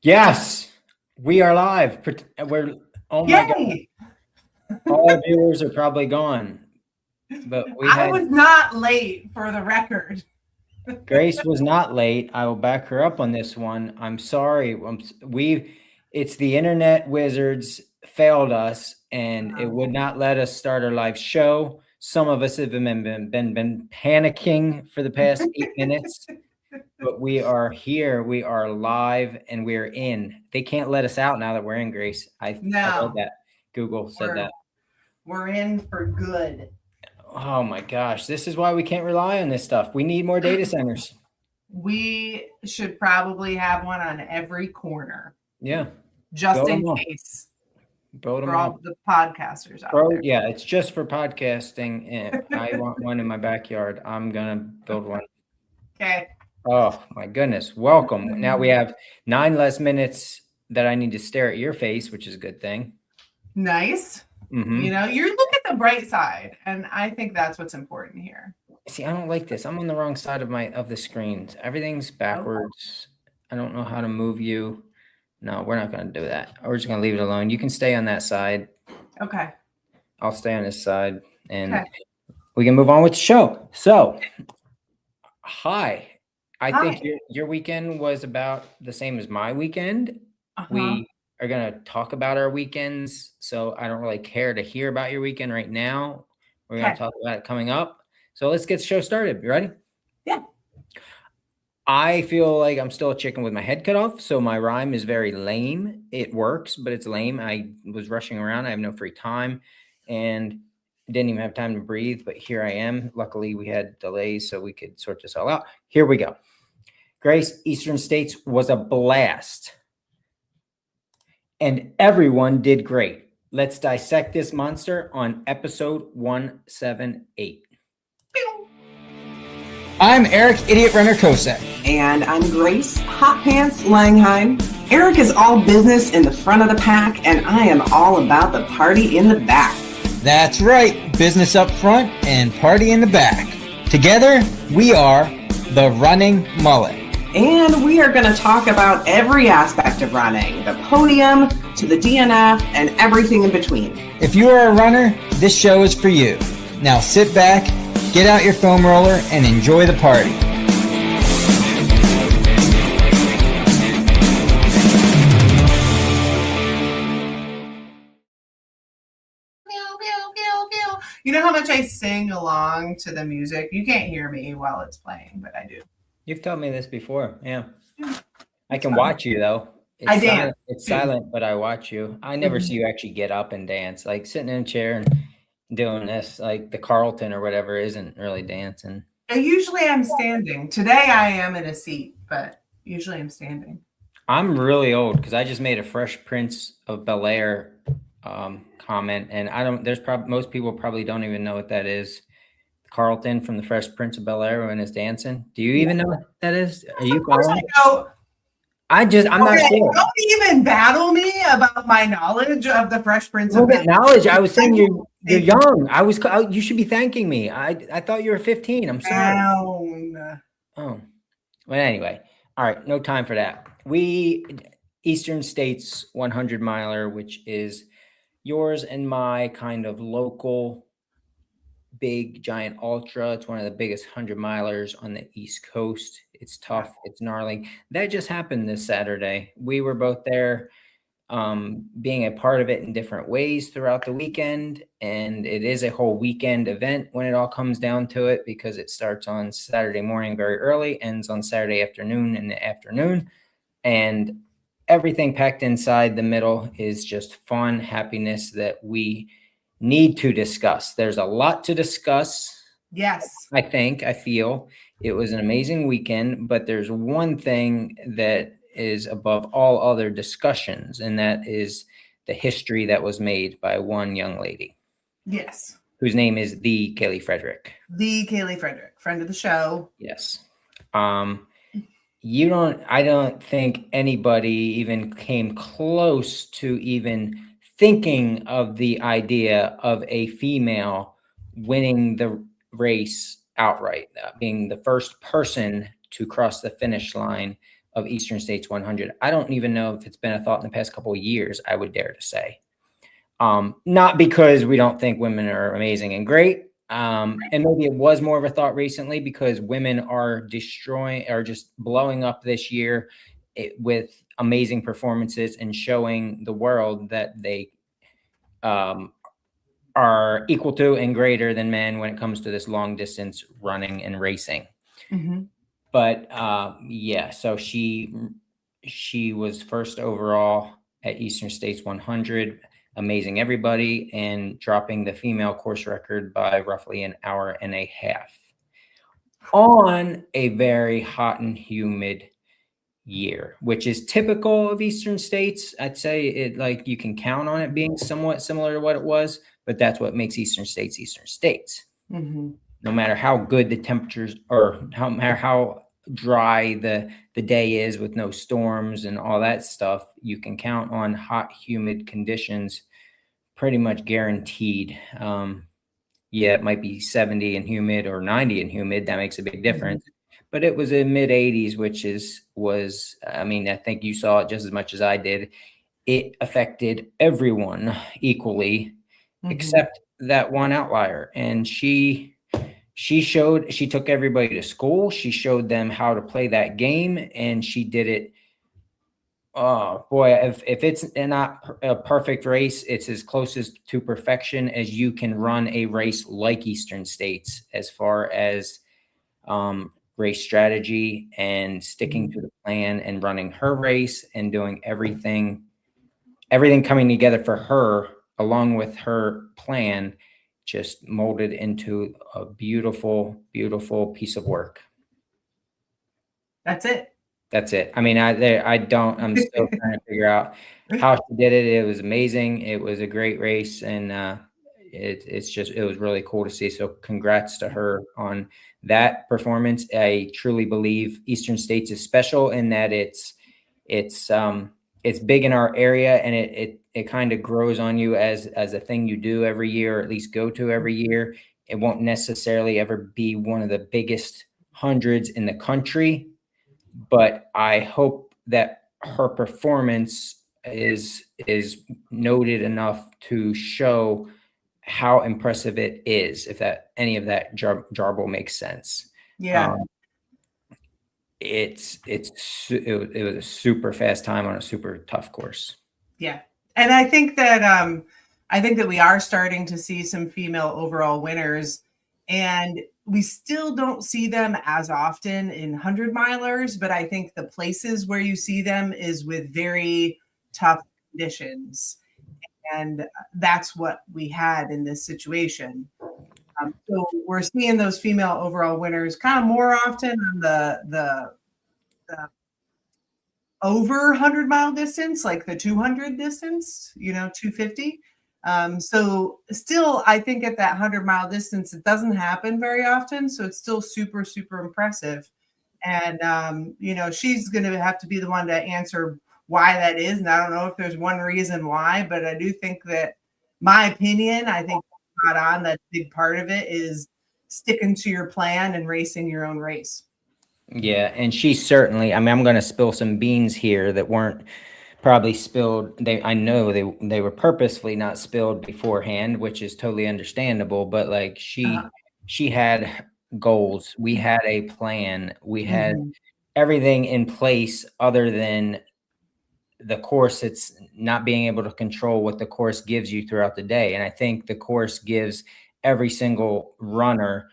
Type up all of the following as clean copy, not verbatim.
Yes, we are live. We're oh my god, Yay! all our viewers are probably gone. But we I had was not late for the record. Grace was not late. I will back her up on this one. I'm sorry. It's the internet wizards failed us, and it would not let us start our live show. Some of us have been panicking for the past 8 minutes. But we are here, we are live, and we're in. They can't let us out now that we're in, Grace. I read No, that. Google said we're that. we're in for good. Oh my gosh, this is why we can't rely on this stuff. We need more data centers. We should probably have one on every corner, Yeah, just build in them up. case Build them for up. all the podcasters out Bro, there. yeah, it's just for podcasting. And I want one in my backyard. I'm gonna build one. Okay. Oh my goodness. Welcome. Now we have 9 less minutes that I need to stare at your face, which is a good thing. Nice. Mm-hmm. You look at the bright side, and I think that's what's important here. See, I don't like this. I'm on the wrong side of the screen. Everything's backwards. I don't know how to move you. No, we're not going to do that. We're just going to leave it alone. You can stay on that side. Okay. I'll stay on this side, and Okay. we can move on with the show. So, hi. I Hi. think your weekend was about the same as my weekend. We are going to talk about our weekends, so I don't really care to hear about your weekend right now. We're going to talk about it coming up. So let's get the show started. You ready? Yeah. I feel like I'm still a chicken with my head cut off, so my rhyme is very lame. It works, but it's lame. I was rushing around. I have no free time and didn't even have time to breathe, but here I am. Luckily, we had delays, so we could sort this all out. Here we go. Grace, Eastern States was a blast, and everyone did great. Let's dissect this monster on episode 178. I'm Eric, Idiot Runner Kosek. And I'm Grace, Hot Pants Langheim. Eric is all business in the front of the pack, and I am all about the party in the back. That's right, business up front and party in the back. Together, we are the Running Mullet. And we are going to talk about every aspect of running, the podium to the DNF and everything in between. If you are a runner, this show is for you. Now sit back, get out your foam roller, and enjoy the party. You know how much I sing along to the music? You can't hear me while it's playing, but I do. You've told me this before, yeah. I can watch you, though. I dance. It's silent, but I watch you. I never see you actually get up and dance. Like sitting in a chair and doing this, like the Carlton or whatever isn't really dancing. Usually I'm standing. Today I am in a seat, but usually I'm standing. I'm really old because I just made a Fresh Prince of Bel-Air comment, and most people probably don't even know what that is. Carlton from the Fresh Prince of Bel-Air when it's dancing. Do you even know what that is? Are you following? I'm not sure. Don't even battle me about my knowledge of the Fresh Prince of Bel-Air. Knowledge. I was saying you're young. You should be thanking me. I thought you were 15. I'm sorry. Down. Oh, well, anyway. All right. No time for that. Eastern States 100 miler, which is yours and my kind of local big giant ultra. It's one of the biggest 100 milers on the East Coast. It's tough. It's gnarly. That just happened this Saturday. We were both there, being a part of it in different ways throughout the weekend. And it is a whole weekend event when it all comes down to it, because it starts on Saturday morning very early, ends on Saturday afternoon in the afternoon. And everything packed inside the middle is just fun, happiness that we need to discuss. There's a lot to discuss. Yes. I feel it was an amazing weekend, but there's one thing that is above all other discussions, and that is the history that was made by one young lady. Yes. Whose name is the Kaylee Frederick. The Kaylee Frederick, friend of the show. Yes. I don't think anybody even came close to even thinking of the idea of a female winning the race outright, being the first person to cross the finish line of Eastern States 100. I don't even know if it's been a thought in the past couple of years, I would dare to say. Not because we don't think women are amazing and great. And maybe it was more of a thought recently because women are just blowing up this year with amazing performances and showing the world that they are equal to and greater than men when it comes to this long distance running and racing. Mm-hmm. But yeah, so she was first overall at Eastern States 100, amazing everybody and dropping the female course record by roughly an hour and a half on a very hot and humid year, which is typical of Eastern States. I'd say it, like, you can count on it being somewhat similar to what it was, but that's what makes Eastern States Eastern States. Mm-hmm. No matter how good the temperatures or how dry the day is with no storms and all that stuff, you can count on hot, humid conditions pretty much guaranteed. Yeah, it might be 70 and humid or 90 and humid. That makes a big difference. But it was in mid 80s, which was, I mean, I think you saw it just as much as I did. It affected everyone equally, except that one outlier. And she took everybody to school. She showed them how to play that game, and she did it. Oh boy, if it's not a perfect race, it's as closest to perfection as you can run a race like Eastern States, as far as race strategy and sticking to the plan and running her race and doing everything coming together for her along with her plan, just molded into a beautiful, beautiful piece of work. That's it. That's it. I mean, I'm still trying to figure out how she did it. It was amazing. It was a great race, and it was really cool to see. So congrats to her on that performance. I truly believe Eastern States is special in that it's big in our area, and it kind of grows on you as a thing you do every year, or at least go to every year. It won't necessarily ever be one of the biggest hundreds in the country, but I hope that her performance is noted enough to show how impressive it is, if that any of that jarble makes sense. Yeah. It was a super fast time on a super tough course. Yeah. And I think that we are starting to see some female overall winners, and we still don't see them as often in 100-milers, but I think the places where you see them is with very tough conditions. And that's what we had in this situation. So we're seeing those female overall winners kind of more often on the over 100-mile distance, like the 200 distance, 250. So still, I think at that 100-mile distance, it doesn't happen very often. So it's still super, super impressive. And, she's going to have to be the one to answer why that is. And I don't know if there's one reason why, but I do think that, my opinion, I think spot on, that big part of it is sticking to your plan and racing your own race. Yeah, and she certainly, I mean, I'm going to spill some beans here that weren't probably spilled. I know they were purposefully not spilled beforehand, which is totally understandable, but like she had goals. We had a plan. We had everything in place other than the course. It's not being able to control what the course gives you throughout the day. And I think the course gives every single runner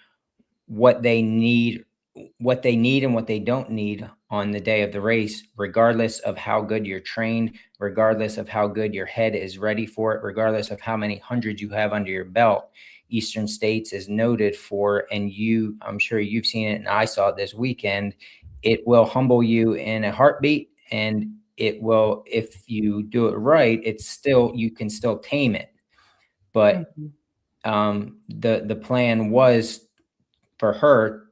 what they need and what they don't need on the day of the race, regardless of how good you're trained, regardless of how good your head is ready for it, regardless of how many hundreds you have under your belt. Eastern States is noted for, and I'm sure you've seen it, and I saw it this weekend, it will humble you in a heartbeat, and it will, if you do it right, you can still tame it. But the plan was for her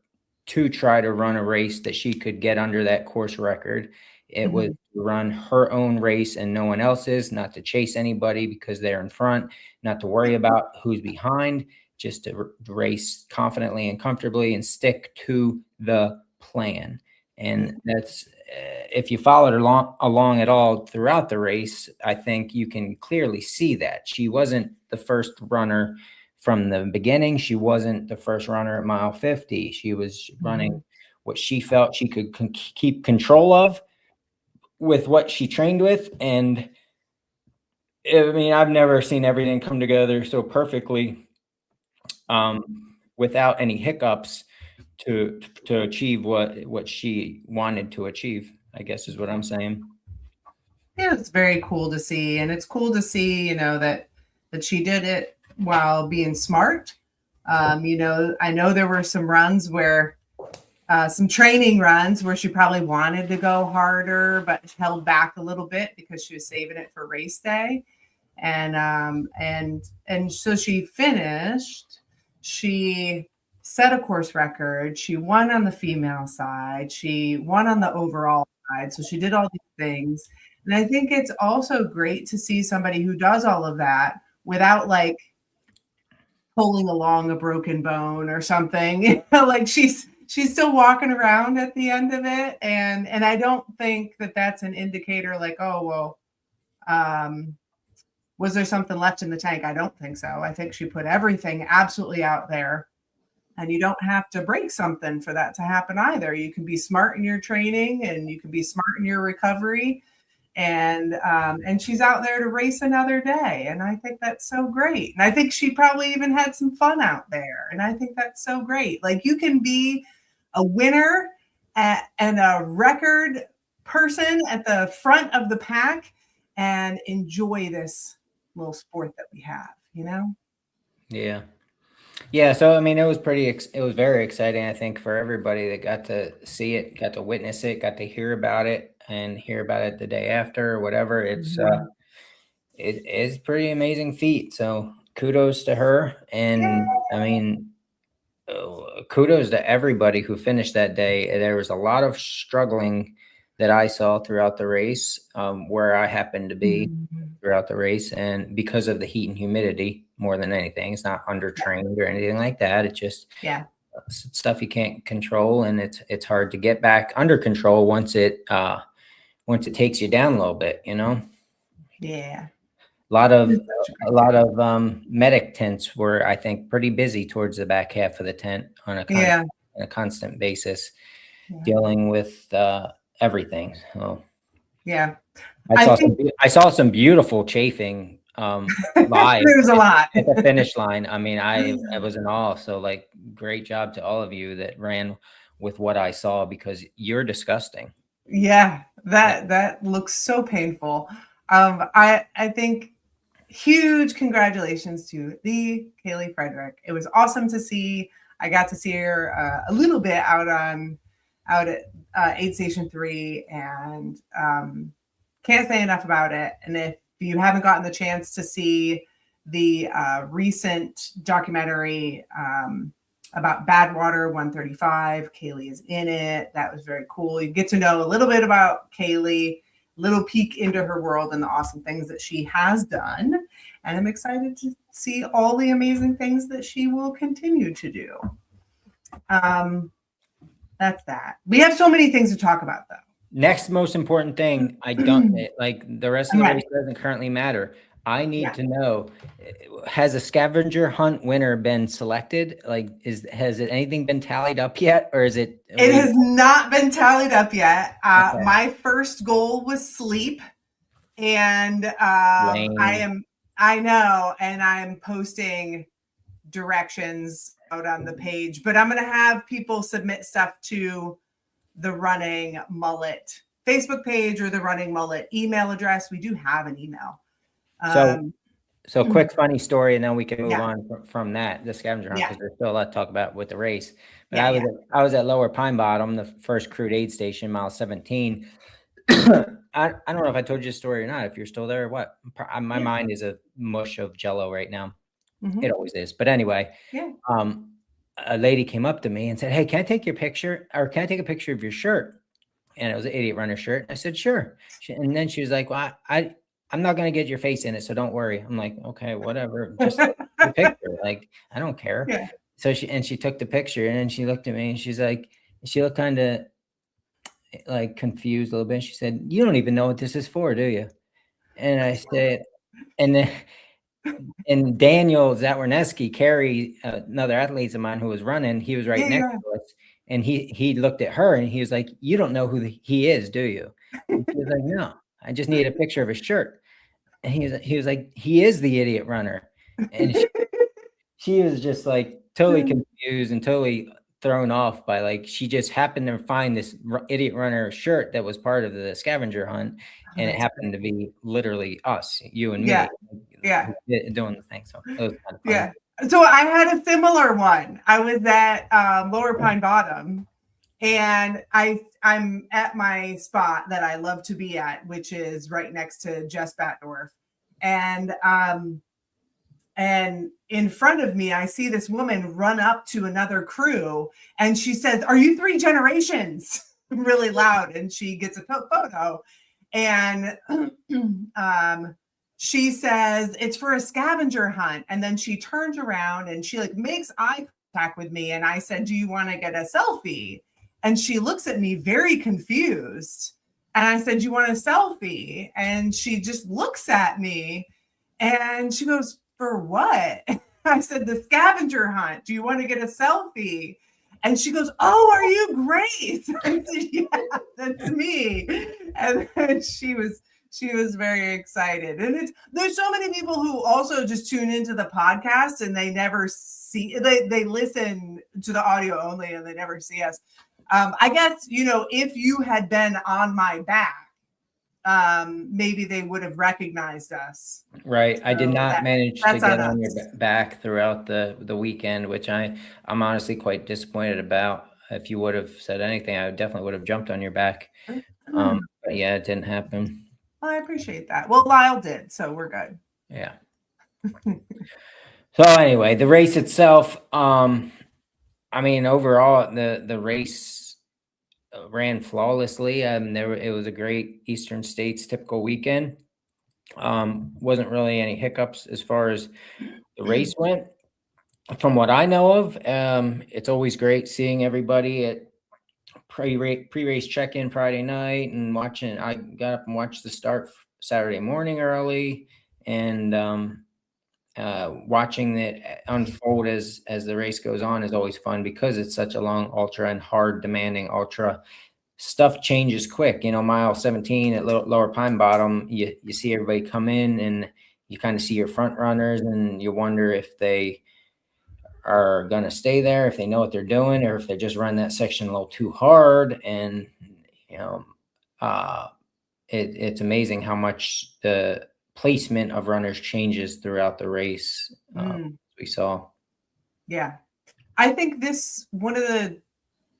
to try to run a race that she could get under that course record. It was to run her own race and no one else's, not to chase anybody because they're in front, not to worry about who's behind, just to race confidently and comfortably and stick to the plan. And that's if you followed along at all throughout the race, I think you can clearly see that she wasn't the first runner from the beginning. She wasn't the first runner at mile 50. She was running what she felt she could keep control of with what she trained with. And I mean, I've never seen everything come together so perfectly without any hiccups to achieve what she wanted to achieve, I guess is what I'm saying. Yeah, it's very cool to see. And it's cool to see, that she did it while being smart. I know there were some runs where some training runs where she probably wanted to go harder, but held back a little bit because she was saving it for race day. And so she finished. She set a course record. She won on the female side. She won on the overall side. So she did all these things. And I think it's also great to see somebody who does all of that without like pulling along a broken bone or something. Like she's still walking around at the end of it. And I don't think that that's an indicator like, oh, well, was there something left in the tank? I don't think so. I think she put everything absolutely out there. And you don't have to break something for that to happen either. You can be smart in your training and you can be smart in your recovery. And she's out there to race another day. And I think that's so great. And I think she probably even had some fun out there. And I think that's so great. Like you can be a winner and a record person at the front of the pack and enjoy this little sport that we have, Yeah. Yeah. So, I mean, it was very exciting, I think, for everybody that got to see it, got to witness it, got to hear about it and hear about it the day after or whatever. It is pretty amazing feat. So kudos to her. And I mean, kudos to everybody who finished that day. There was a lot of struggling that I saw throughout the race, where I happened to be throughout the race, and because of the heat and humidity more than anything. It's not undertrained or anything like that. It's just stuff you can't control, and it's hard to get back under control once it takes you down a little bit, Yeah. A lot of medic tents were, I think, pretty busy towards the back half of the tent on a constant basis, dealing with everything. So yeah, I saw some beautiful chafing live. There was a lot at the finish line. I mean, I was in awe. So like, great job to all of you that ran with what I saw, because you're disgusting. Yeah, that looks so painful. I think huge congratulations to the Kaylee Frederick. It was awesome to see. I got to see her a little bit out at Aid Station 3, and can't say enough about it. And if you haven't gotten the chance to see the recent documentary about Badwater 135, Kaylee is in it. That was very cool. You get to know a little bit about Kaylee, little peek into her world and the awesome things that she has done. And I'm excited to see all the amazing things that she will continue to do. That's that. We have so many things to talk about, though. Next most important thing, I don't like the rest of the race doesn't currently matter. I need to know, has a scavenger hunt winner been selected? Like, has anything been tallied up yet, or is it? It has not been tallied up yet. Okay. My first goal was sleep, and I know, and I'm posting directions out on the page, but I'm going to have people submit stuff to the Running Mullet Facebook page or the Running Mullet email address. We do have an email. So quick funny story, and then we can move on from that, the scavenger hunt, because there's still a lot to talk about with the race. But I was at Lower Pine Bottom, the first crude aid station, mile 17. I don't know if I told you a story or not, if you're still there or what. My mind is a mush of jello right now. It always is. But anyway, a lady came up to me and said, "Hey, can I take your picture, or can I take a picture of your shirt?" And it was an Idiot Runner shirt. I said, "Sure." And then she was like, "Well, I'm not going to get your face in it, so don't worry." I'm like, "Okay, whatever. Just take the picture. Like, I don't care." Yeah. So she took the picture, and then she looked at me, and she's like, she looked kind of like confused a little bit. She said, "You don't even know what this is for, do you?" And I said, and then and Daniel Zatwarneski, Carrie, another athlete of mine who was running, he was right next Yeah. to us, and he looked at her and he was like, "You don't know who he is, do you?" And she was like, "No, I just need a picture of his shirt." And he was like, "He is the idiot runner," and she was just like totally confused and totally thrown off by like she just happened to find this idiot runner shirt that was part of the scavenger hunt, Oh, and it that's happened to great. be literally us, you and Yeah. me, Yeah. doing the thing. So it was kind of funny. Yeah. So I had a similar one. I was at Lower Pine Bottom, and I'm at my spot that I love to be at, which is right next to Jess Batdorf. And in front of me, I see this woman run up to another crew, and she says, "Are you three generations?" really loud, and she gets a photo, and she says it's for a scavenger hunt, and then she turns around and she like makes eye contact with me, and I said, "Do you want to get a selfie?" And she looks at me very confused, and I said, "Do you want a selfie?" And she just looks at me, and she goes, "For what?" I said, "The scavenger hunt. Do you want to get a selfie?" And she goes, "Oh, are you great?" I said, "Yeah, that's me." And then she was very excited. And there's so many people who also just tune into the podcast and they never see, they listen to the audio only and they never see us. I guess, if you had been on my back, maybe they would have recognized us. Right. I did So not manage to that's on get on your us. back throughout the weekend, which I'm honestly quite disappointed about. If you would have said anything, I definitely would have jumped on your back. But yeah, it didn't happen. Well, I appreciate that. Well, Lyle did, so we're good. Yeah. So anyway, the race itself, I mean, overall, the race ran flawlessly. It was a great Eastern States typical weekend. Wasn't really any hiccups as far as the race went. From what I know of, it's always great seeing everybody at pre-race check-in Friday night and watching. I got up and watched the start Saturday morning early, and watching it unfold as the race goes on is always fun because it's such a long ultra and hard, demanding ultra. Stuff changes quick. Mile 17 at Lower Pine Bottom, you see everybody come in and you kind of see your front runners and you wonder if they are going to stay there, if they know what they're doing, or if they just run that section a little too hard. And, you know, it's amazing how much the placement of runners changes throughout the race. We saw. Yeah. I think one of the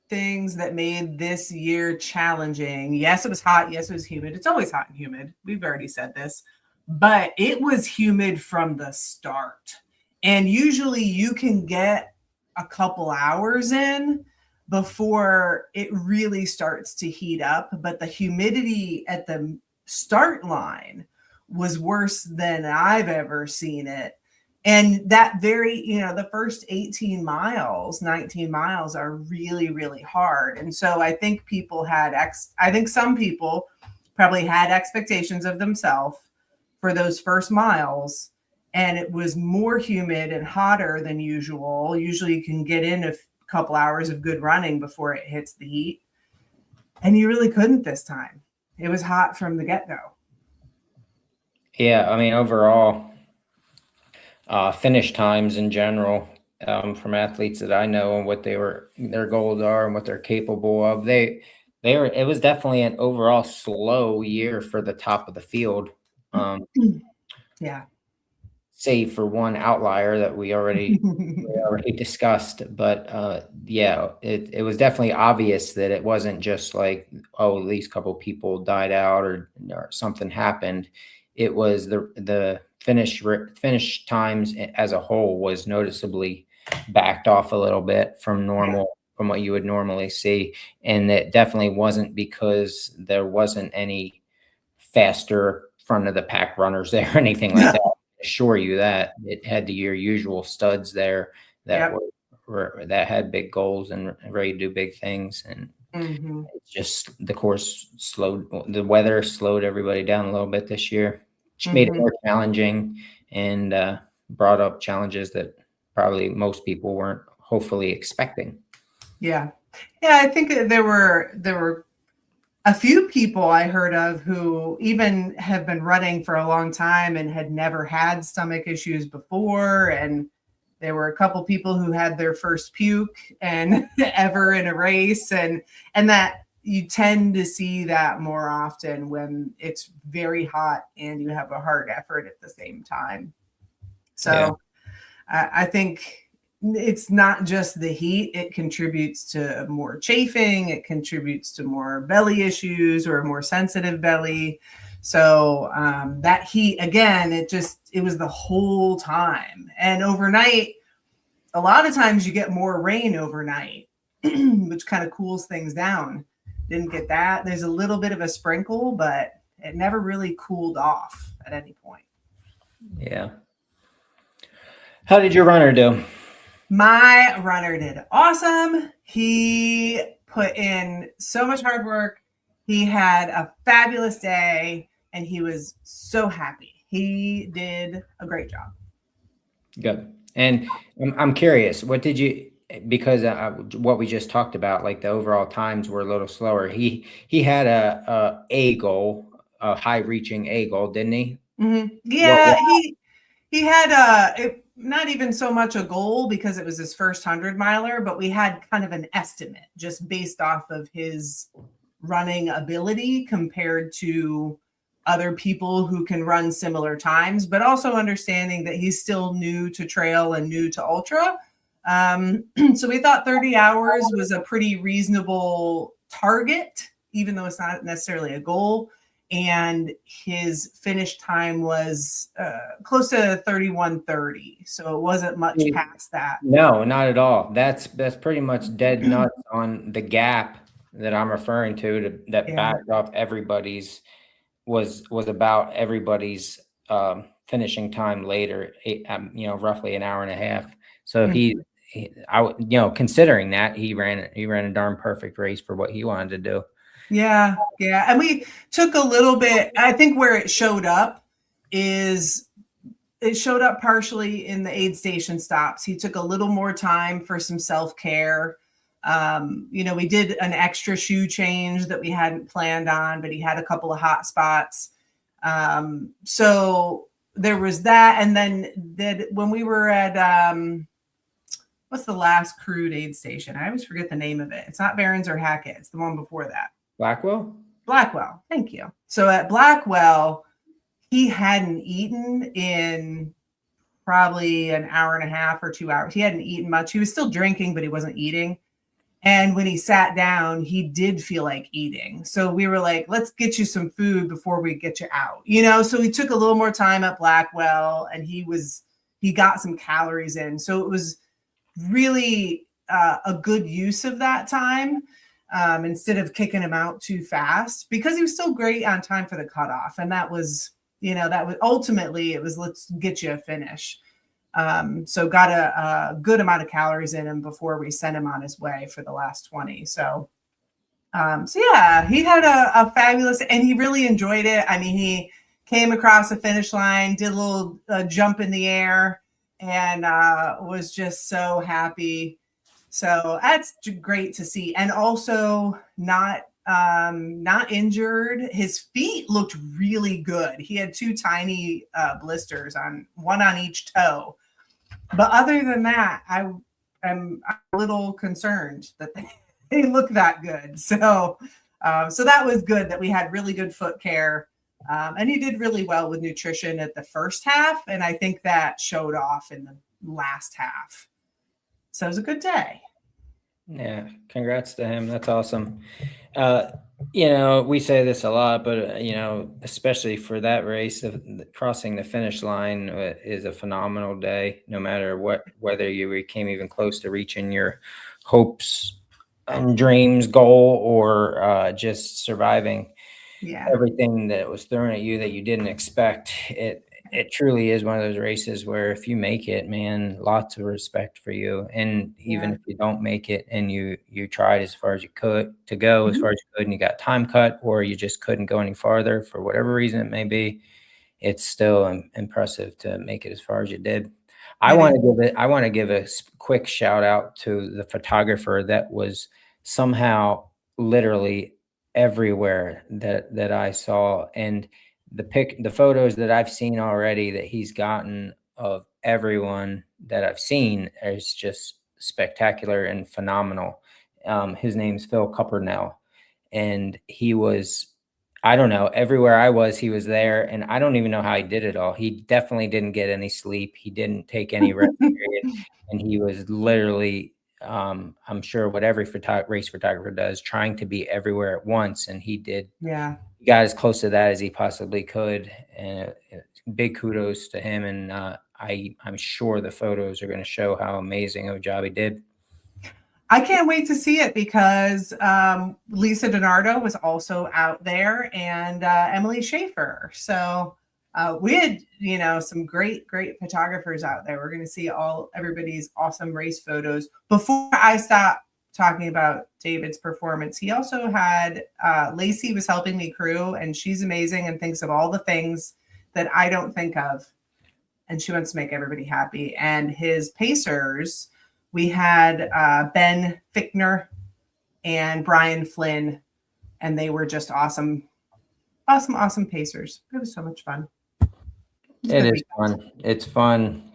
things that made this year challenging. Yes, it was hot. Yes, it was humid. It's always hot and humid. We've already said this, but it was humid from the start. And usually you can get a couple hours in before it really starts to heat up. But the humidity at the start line was worse than I've ever seen it. And that the first 18 miles, 19 miles are really, really hard. And so I think some people probably had expectations of themselves for those first miles. And it was more humid and hotter than usual. Usually you can get in a couple hours of good running before it hits the heat. And you really couldn't this time. It was hot from the get-go. Yeah, I mean, overall, finish times in general, from athletes that I know and what their goals are and what they're capable of. It was definitely an overall slow year for the top of the field. Yeah. Save for one outlier that we already discussed, but yeah, it was definitely obvious that it wasn't just like, oh, these couple people died out or something happened. It was the finish times as a whole was noticeably backed off a little bit from from what you would normally see, and it definitely wasn't because there wasn't any faster front of the pack runners there or anything like that. Assure you that it had your usual studs there that that had big goals and ready to do big things. And Mhm. It's just the course the weather slowed everybody down a little bit this year, which made it Mhm. more challenging and brought up challenges that probably most people weren't hopefully expecting. Yeah. Yeah, I think there were a few people I heard of who even have been running for a long time and had never had stomach issues before. And there were a couple people who had their first puke and ever in a race. And that you tend to see that more often when it's very hot and you have a hard effort at the same time. Yeah. So I think it's not just the heat, it contributes to more chafing, it contributes to more belly issues or a more sensitive belly. So that heat, again, it was the whole time. And overnight, a lot of times you get more rain overnight, which kind of cools things down. Didn't get that. There's a little bit of a sprinkle, but it never really cooled off at any point. Yeah. How did your runner do? My runner did awesome. He put in so much hard work. He had a fabulous day and he was so happy. He did a great job. Good. And I'm curious, what did you, because what we just talked about, like the overall times were a little slower. He had a goal, a high reaching a goal, didn't he? Mm-hmm. What, Yeah, he had not even so much a goal because it was his first 100-miler, but we had kind of an estimate just based off of his running ability compared to other people who can run similar times, but also understanding that he's still new to trail and new to ultra. So we thought 30 hours was a pretty reasonable target, even though it's not necessarily a goal. And his finish time was close to 31:30. So it wasn't much past that. No, not at all. That's pretty much dead nuts on the gap that I'm referring to that Yeah. backed off everybody's was about everybody's finishing time later, roughly an hour and a half. So considering that he ran a darn perfect race for what he wanted to do. Yeah. And we took a little bit, I think where it showed up is it showed up partially in the aid station stops. He took a little more time for some self-care. We did an extra shoe change that we hadn't planned on, but he had a couple of hot spots. So there was that. And then when we were at, what's the last crude aid station? I always forget the name of it. It's not Barron's or Hackett. It's the one before that. Blackwell? Blackwell. Thank you. So at Blackwell, he hadn't eaten in probably an hour and a half or 2 hours. He hadn't eaten much. He was still drinking, but he wasn't eating. And when he sat down, he did feel like eating. So we were like, let's get you some food before we get you out. So he took a little more time at Blackwell and he got some calories in. So it was really a good use of that time. Instead of kicking him out too fast, because he was still great on time for the cutoff. And that was ultimately it was, let's get you a finish. So got a good amount of calories in him before we sent him on his way for the last 20. So yeah, he had a fabulous, and he really enjoyed it. I mean, he came across the finish line, did a little jump in the air, and was just so happy. So that's great to see. And also not injured. His feet looked really good. He had 2 tiny blisters one on each toe. But other than that, I'm a little concerned that they look that good. So that was good that we had really good foot care. And he did really well with nutrition at the first half. And I think that showed off in the last half. So it was a good day. Yeah, congrats to him. That's awesome. We say this a lot, but especially for that race, crossing the finish line is a phenomenal day. No matter whether you came even close to reaching your hopes and dreams goal, or just surviving everything that was thrown at you that you didn't expect. it truly is one of those races where if you make it, man, lots of respect for you. And even Yeah. if you don't make it and you tried as far as you could to go as Mhm. far as you could and you got time cut or you just couldn't go any farther for whatever reason it may be, it's still impressive to make it as far as you did. I It want is. to give it. I want to give a quick shout out to the photographer that was somehow literally everywhere that I saw, and the photos that I've seen already that he's gotten of everyone that I've seen is just spectacular and phenomenal. His name's Phil Cuppernell, and he was, I don't know, everywhere I was, he was there, and I don't even know how he did it all. He definitely didn't get any sleep. He didn't take any rest period, and he was literally, I'm sure what every race photographer does, trying to be everywhere at once, and he did. Yeah. He got as close to that as he possibly could, and big kudos to him. And I'm sure the photos are going to show how amazing of a job he did. I can't wait to see it because Lisa DiNardo was also out there and Emily Schaefer. So we had, some great photographers out there. We're going to see everybody's awesome race photos. Before I stop talking about David's performance, he also had Lacey was helping me crew, and she's amazing and thinks of all the things that I don't think of. And she wants to make everybody happy. And his pacers, we had Ben Fichtner and Brian Flynn, and they were just awesome pacers. It was so much fun. It is fun. It's fun.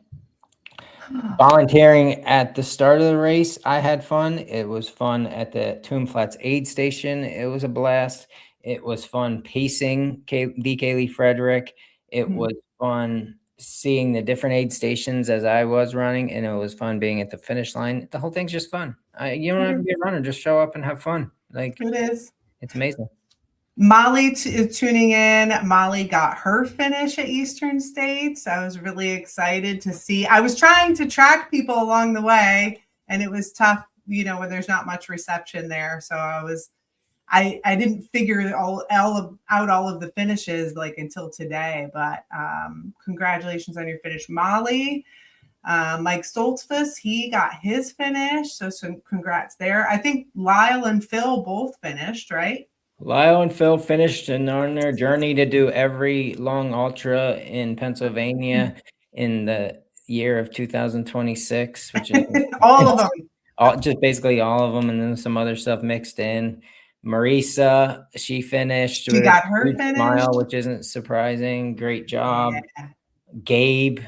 Volunteering at the start of the race, I had fun. It was fun at the Tomb Flats aid station. It was a blast. It was fun pacing Kaylee Frederick. It was fun seeing the different aid stations as I was running, and it was fun being at the finish line. The whole thing's just fun. You don't have to be a runner; just show up and have fun. Like, it is. it's amazing. Molly is tuning in. Molly got her finish at Eastern States. I was really excited to see. I was trying to track people along the way, and it was tough, when there's not much reception there. So I didn't figure out all of the finishes until today. But congratulations on your finish, Molly. Mike Stoltzfus, he got his finish. So some congrats there. I think Lyle and Phil both finished, right? Lyle and Phil finished and on their journey to do every long ultra in Pennsylvania in the year of 2026, which is all of them. just basically all of them, and then some other stuff mixed in. Marisa, she finished. She got her finish, smile, which isn't surprising. Great job. Yeah. Gabe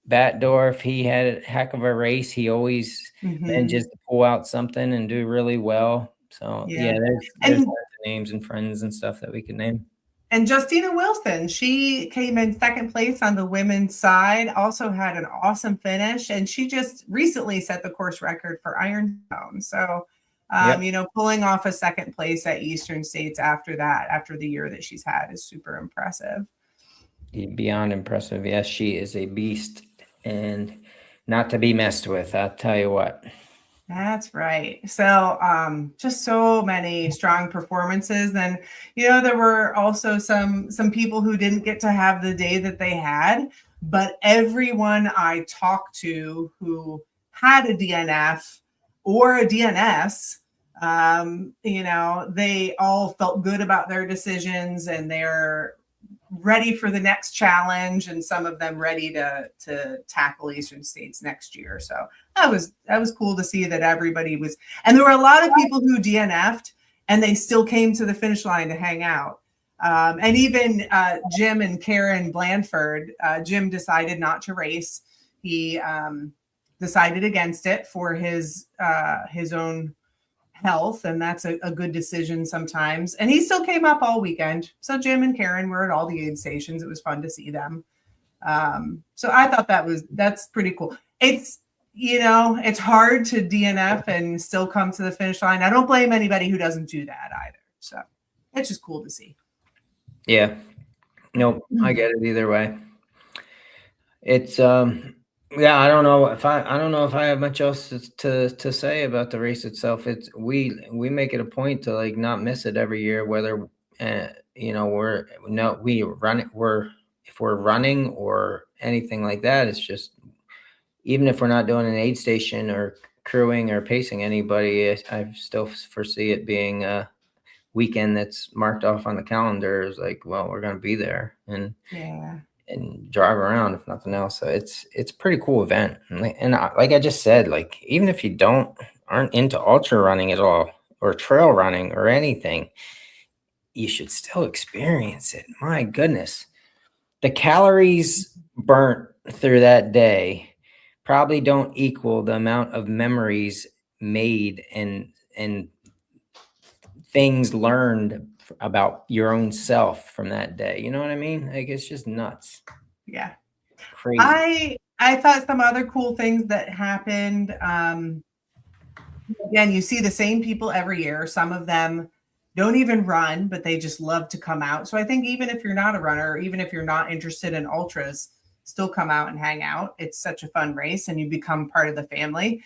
Batdorf, he had a heck of a race. He always manages to pull out something and do really well. So yeah, there's names and friends and stuff that we can name. And Justina Wilson, she came in second place on the women's side, also had an awesome finish, and she just recently set the course record for Ironstone. So, pulling off a second place at Eastern States after the year that she's had is super impressive. Beyond impressive. Yes, she is a beast and not to be messed with. I'll tell you what. That's right. So just so many strong performances. And, there were also some people who didn't get to have the day that they had, but everyone I talked to who had a DNF or a DNS, they all felt good about their decisions and they're ready for the next challenge, and some of them ready to tackle Eastern States next year. So that was cool to see that everybody was, and there were a lot of people who DNF'd and they still came to the finish line to hang out. And even Jim and Karen Blandford, Jim decided not to race. He decided against it for his own health, and that's a good decision sometimes. And he still came up all weekend. So Jim and Karen were at all the aid stations. It was fun to see them. So I thought that's pretty cool. It's it's hard to DNF and still come to the finish line. I don't blame anybody who doesn't do that either. So it's just cool to see. Yeah. Nope. I get it either way. It's yeah, I don't know if I have much else to say about the race itself. It's we make it a point to not miss it every year, whether we run it. We're if we're running or anything like that, it's just, even if we're not doing an aid station or crewing or pacing anybody, I still foresee it being a weekend that's marked off on the calendar. Is like, well, we're going to be there and drive around if nothing else. So it's a pretty cool event. And like I just said, like, even if you aren't into ultra running at all or trail running or anything, you should still experience it. My goodness. The calories burnt through that day probably don't equal the amount of memories made and things learned about your own self from that day. You know what I mean? Like, it's just nuts. Yeah. Crazy. I thought some other cool things that happened. Again, you see the same people every year. Some of them don't even run, but they just love to come out. So I think even if you're not a runner, or even if you're not interested in ultras, still come out and hang out. It's such a fun race and you become part of the family.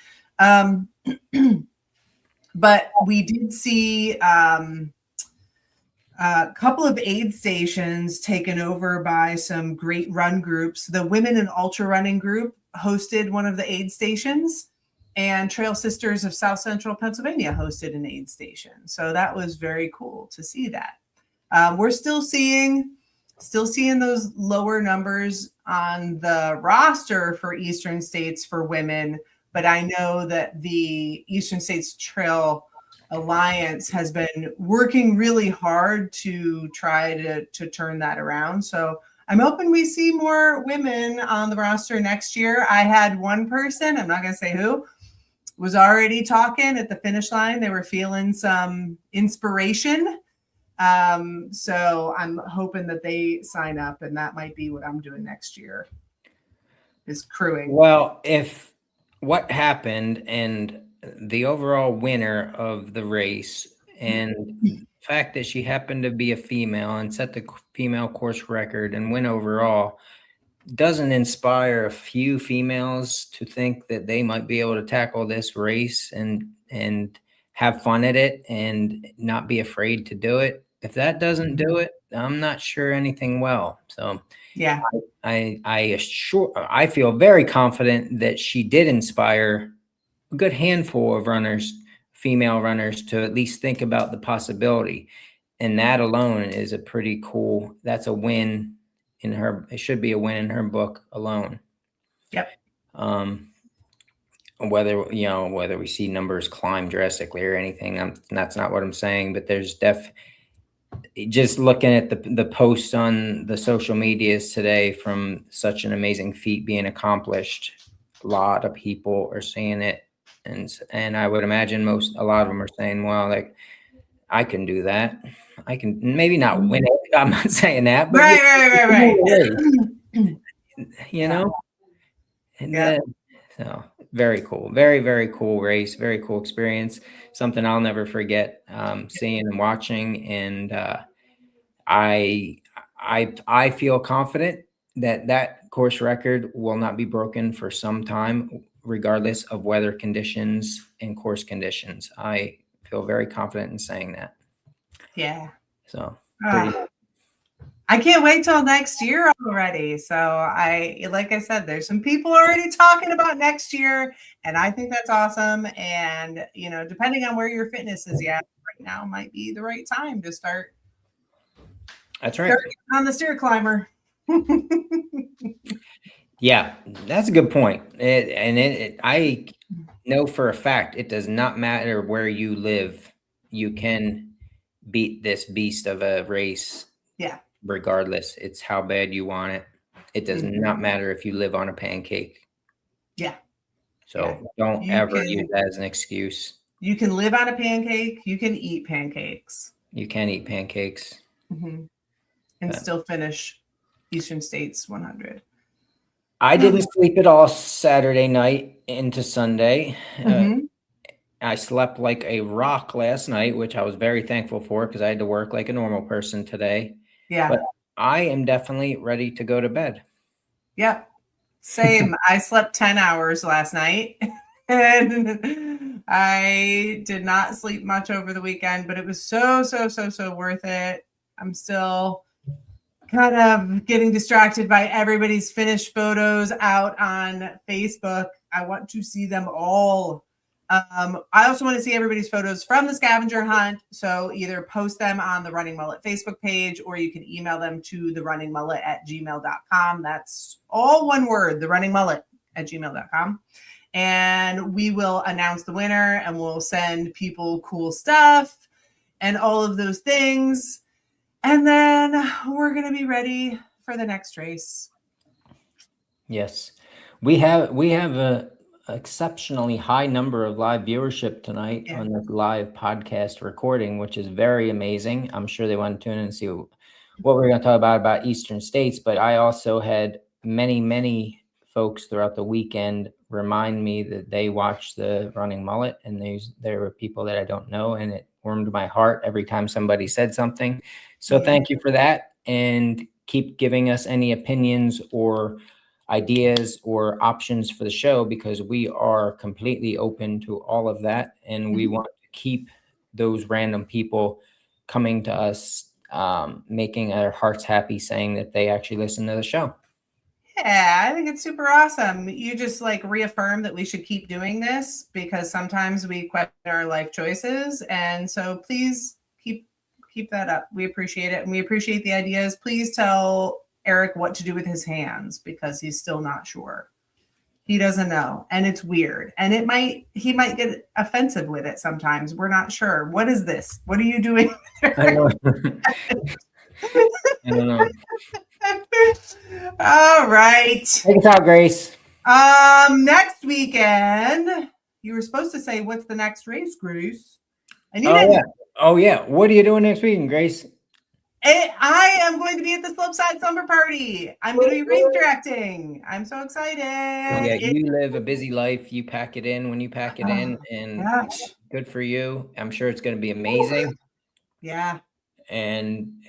But we did see a couple of aid stations taken over by some great run groups. The Women in Ultra Running group hosted one of the aid stations, and Trail Sisters of South Central Pennsylvania hosted an aid station. So that was very cool to see that. We're still seeing those lower numbers on the roster for Eastern States for women, but I know that the Eastern States Trail Alliance has been working really hard to try to turn that around. So I'm hoping we see more women on the roster next year. I had one person, I'm not going to say who, was already talking at the finish line. They were feeling some inspiration. So I'm hoping that they sign up, and that might be what I'm doing next year, is crewing. Well, if what happened and the overall winner of the race and the fact that she happened to be a female and set the female course record and win overall doesn't inspire a few females to think that they might be able to tackle this race and have fun at it and not be afraid to do it. If that doesn't do it, I'm not sure anything will. So yeah, I feel very confident that she did inspire a good handful of runners, female runners, to at least think about the possibility. And that alone is a pretty cool, that's a win in her. It should be a win in her book alone. Yep. Whether we see numbers climb drastically or anything, that's not what I'm saying, but there's just looking at the posts on the social medias today from such an amazing feat being accomplished, a lot of people are seeing it. And I would imagine a lot of them are saying, well, like, I can do that. I can maybe not win it. I'm not saying that, but right. You know? And so very cool. Very, very cool race. Very cool experience. Something I'll never forget seeing and watching. And I feel confident that course record will not be broken for some time, regardless of weather conditions and course conditions. I feel very confident in saying that. Yeah. So I can't wait till next year already. So like I said, there's some people already talking about next year, and I think that's awesome. And, depending on where your fitness is at right now might be the right time to start. That's right. On the stair climber. Yeah, that's a good point. I know for a fact it does not matter where you live. You can beat this beast of a race. Yeah. Regardless, it's how bad you want it. It does not matter if you live on a pancake. Yeah. So don't ever use that as an excuse. You can live on a pancake. You can eat pancakes. You can eat pancakes. Mm-hmm. And still finish Eastern States 100. I didn't sleep at all Saturday night into Sunday. I slept like a rock last night, which I was very thankful for because I had to work like a normal person today. Yeah. But I am definitely ready to go to bed. Yep. Same. I slept 10 hours last night and I did not sleep much over the weekend, but it was so worth it. I'm still kind of getting distracted by everybody's finished photos out on Facebook. I want to see them all. I also want to see everybody's photos from the scavenger hunt. So either post them on the Running Mullet Facebook page, or you can email them to therunningmullet@gmail.com. That's all one word, therunningmullet@gmail.com. And we will announce the winner, and we'll send people cool stuff and all of those things. And then we're going to be ready for the next race. Yes. We have a exceptionally high number of live viewership tonight on this live podcast recording, which is very amazing. I'm sure they want to tune in and see what we're going to talk about Eastern States. But I also had many folks throughout the weekend remind me that they watched the Running Mullet, and there were people that I don't know, and it warmed my heart every time somebody said something. So thank you for that, and keep giving us any opinions or ideas or options for the show, because we are completely open to all of that, and we want to keep those random people coming to us, making our hearts happy, saying that they actually listen to the show. Yeah, I think it's super awesome. You just like reaffirm that we should keep doing this, because sometimes we question our life choices. And so please keep that up. We appreciate it. And we appreciate the ideas. Please tell Eric what to do with his hands, because he's still not sure. He doesn't know. And it's weird. And he might get offensive with it sometimes. We're not sure. What is this? What are you doing? I know. I don't know. All right. Take us out, Grace. Next weekend, you were supposed to say, what's the next race, Grace? And you didn't. Yeah. Oh, yeah. What are you doing next weekend, Grace? I am going to be at the Slopeside Slumber Party. I'm going to be race directing. I'm so excited. Yeah, you live a busy life. You pack it in when you pack it in, and good for you. I'm sure it's going to be amazing. Yeah. And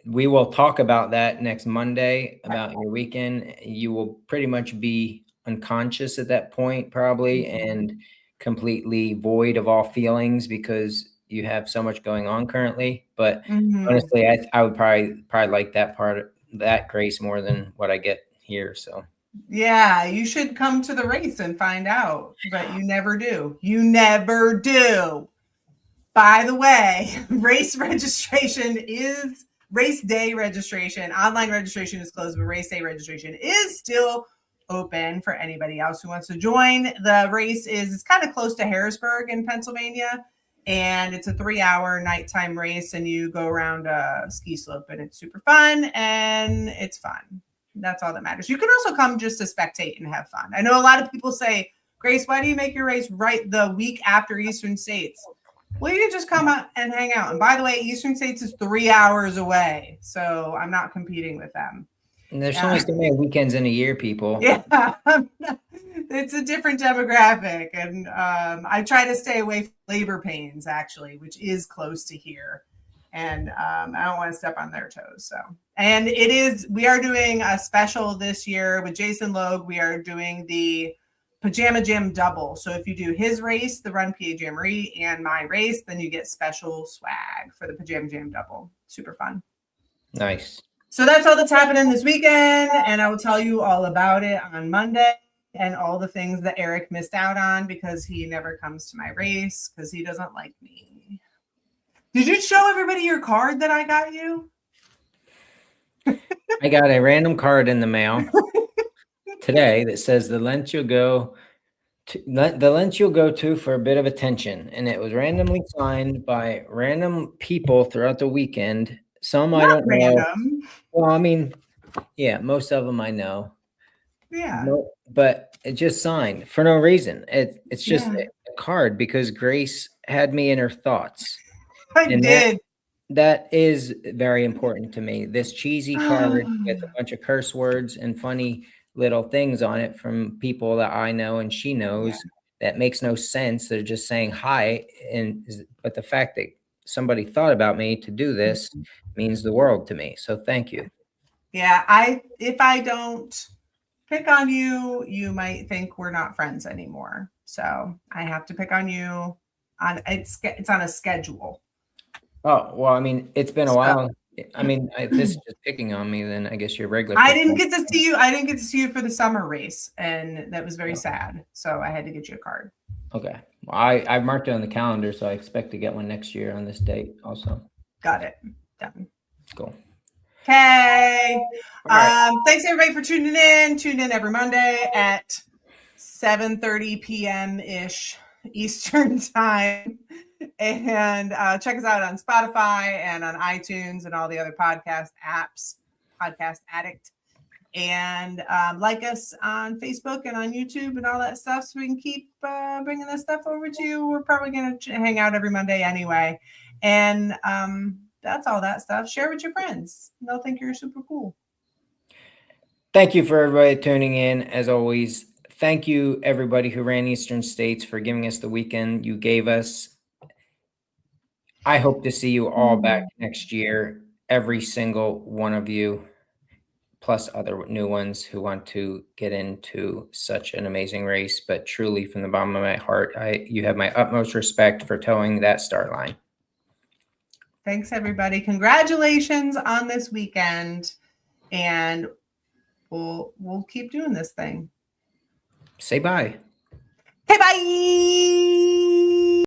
we will talk about that next Monday, about your weekend. You will pretty much be unconscious at that point, probably, and completely void of all feelings, because you have so much going on currently. But honestly, I would probably like that part of that, Grace, more than what I get here. So yeah, you should come to the race and find out, but you never do. You never do. By the way, race day registration, online registration is closed, but race day registration is still open for anybody else who wants to join. The race it's kind of close to Harrisburg in Pennsylvania, and it's a 3-hour nighttime race, and you go around a ski slope, and it's super fun, and it's fun. That's all that matters. You can also come just to spectate and have fun. I know a lot of people say, Grace, why do you make your race right the week after Eastern States? Well, you can just come out and hang out. And by the way, Eastern States is 3 hours away, so I'm not competing with them. And there's only so many weekends in a year, people. Yeah, it's a different demographic. And I try to stay away from Labor Pains, actually, which is close to here. And I don't want to step on their toes. So, and we are doing a special this year with Jason Logue. We are doing the Pajama Jam double. So if you do his race, the Run PA Jamboree, and my race, then you get special swag for the Pajama Jam double. Super fun. Nice. So that's all that's happening this weekend, and I will tell you all about it on Monday, and all the things that Eric missed out on because he never comes to my race because he doesn't like me. Did you show everybody your card that I got you? I got a random card in the mail today that says the length you'll go to for a bit of attention, and it was randomly signed by random people throughout the weekend. Some I don't know. Well, I mean, yeah, most of them I know. Yeah. No, but it just signed for no reason. It's just a card because Grace had me in her thoughts. I did. That is very important to me. This cheesy card with a bunch of curse words and funny little things on it from people that I know and she knows that makes no sense. They're just saying hi. But the fact that somebody thought about me to do this means the world to me. So thank you. Yeah. If I don't pick on you, you might think we're not friends anymore. So I have to pick on you it's on a schedule. Oh, well, I mean, it's been a while I mean, if this is just picking on me, then I guess you're regular. I didn't get to see you. I didn't get to see you for the summer race, and that was very sad. So I had to get you a card. Okay. Well, I marked it on the calendar, so I expect to get one next year on this date also. Got it. Done. Cool. Okay. Right. Thanks everybody for tuning in. Tune in every Monday at 7:30 p.m. ish Eastern time. And check us out on Spotify and on iTunes and all the other podcast apps, Podcast Addict. And like us on Facebook and on YouTube and all that stuff so we can keep bringing this stuff over to you. We're probably going to hang out every Monday anyway. And that's all that stuff. Share with your friends. They'll think you're super cool. Thank you for everybody tuning in. As always, thank you everybody who ran Eastern States for giving us the weekend you gave us. I hope to see you all back next year, every single one of you, plus other new ones who want to get into such an amazing race. But truly, from the bottom of my heart, you have my utmost respect for towing that start line. Thanks, everybody. Congratulations on this weekend. And we'll keep doing this thing. Say bye. Okay, bye.